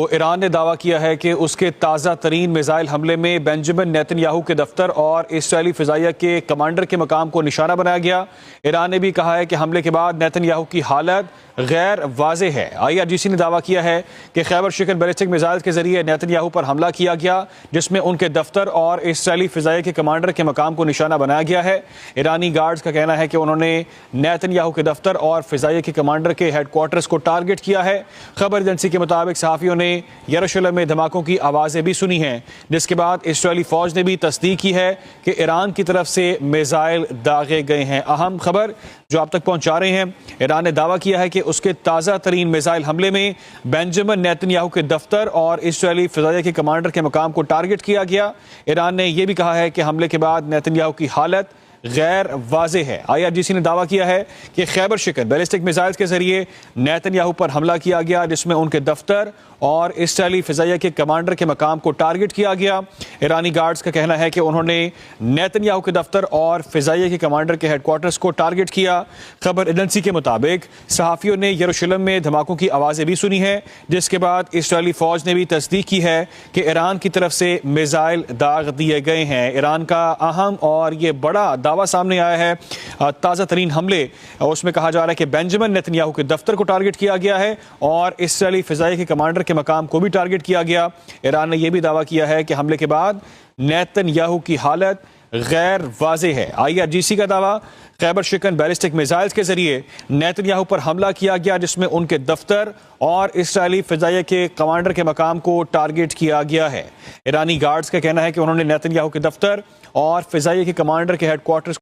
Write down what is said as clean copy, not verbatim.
ایران نے دعویٰ کیا ہے کہ اس کے تازہ ترین میزائل حملے میں بنجمن نیتن یاہو کے دفتر اور اسرائیلی فضائیہ کے کمانڈر کے مقام کو نشانہ بنایا گیا۔ ایران نے بھی کہا ہے کہ حملے کے بعد نیتن یاہو کی حالت غیر واضح ہے۔ IRGC نے دعویٰ کیا ہے کہ خیبر شکن بیلسٹک میزائل کے ذریعے نیتن یاہو پر حملہ کیا گیا، جس میں ان کے دفتر اور اسرائیلی فضائیہ کے کمانڈر کے مقام کو نشانہ بنایا گیا ہے۔ ایرانی گارڈز کا کہنا ہے کہ انہوں نے نیتن یاہو کے دفتر اور فضائیہ کے کمانڈر کے ہیڈ کوارٹرز کو ٹارگٹ کیا ہے۔ خبر ایجنسی کے مطابق صحافیوں نے یروشلم میں دھماکوں کی آوازیں بھی سنی ہیں، جس کے بعد اسرائیلی فوج نے بھی تصدیق کی ہے کہ ایران کی طرف سے میزائل داغے گئے ہیں۔ اہم خبر جو آپ تک پہنچا رہے ہیں، ایران نے دعویٰ کیا ہے کہ اس کے تازہ ترین میزائل حملے میں بنجمن نیتن یاہو کے دفتر اور اسرائیلی فضائیہ کے کمانڈر کے مقام کو ٹارگٹ کیا گیا۔ ایران نے یہ بھی کہا ہے کہ حملے کے بعد نیتن یاہو کی حالت غیر واضح ہے۔ IRGC نے دعویٰ کیا ہے کہ خیبر شکن بیلسٹک میزائل کے ذریعے نیتن یاہو پر حملہ کیا گیا، جس میں ان کے دفتر اور اسرائیلی فضائیہ کے کمانڈر کے مقام کو ٹارگٹ کیا گیا۔ ایرانی گارڈز کا کہنا ہے کہ انہوں نے نیتن یاہو کے دفتر اور فضائیہ کے کمانڈر کے ہیڈ کوارٹرز کو ٹارگٹ کیا۔ خبر ایجنسی کے مطابق صحافیوں نے یروشلم میں دھماکوں کی آوازیں بھی سنی ہیں، جس کے بعد اسرائیلی فوج نے بھی تصدیق کی ہے کہ ایران کی طرف سے میزائل داغ دیے گئے ہیں۔ ایران کا اہم اور یہ بڑا دعویٰ سامنے آیا ہے۔ تازہ ترین حملے اس میں کہا جا رہا ہے کہ بنجمن نیتن یاہو کے دفتر کو ٹارگٹ کیا گیا ہے اور اسرائیلی فضائیہ کے کمانڈر کے مقام کو بھی ٹارگٹ کیا گیا۔ ایران نے یہ بھی دعویٰ کیا ہے کہ حملے کے بعد نیتن یاہو کی حالت غیر واضح ہے۔ IRGC کا دعویٰ، خیبر شکن بیلسٹک میزائلز کے ذریعے نیتن یاہو پر حملہ کیا گیا، جس میں ان کے دفتر اور اسرائیلی فضائیہ کے کمانڈر کے مقام کو ٹارگٹ کیا گیا ہے۔ ایرانی گارڈز کا کہنا ہے کہ انہوں نے نیتن یاہو کے دفتر اور فضائیہ کے کمانڈر کے ہیڈ کوارٹرز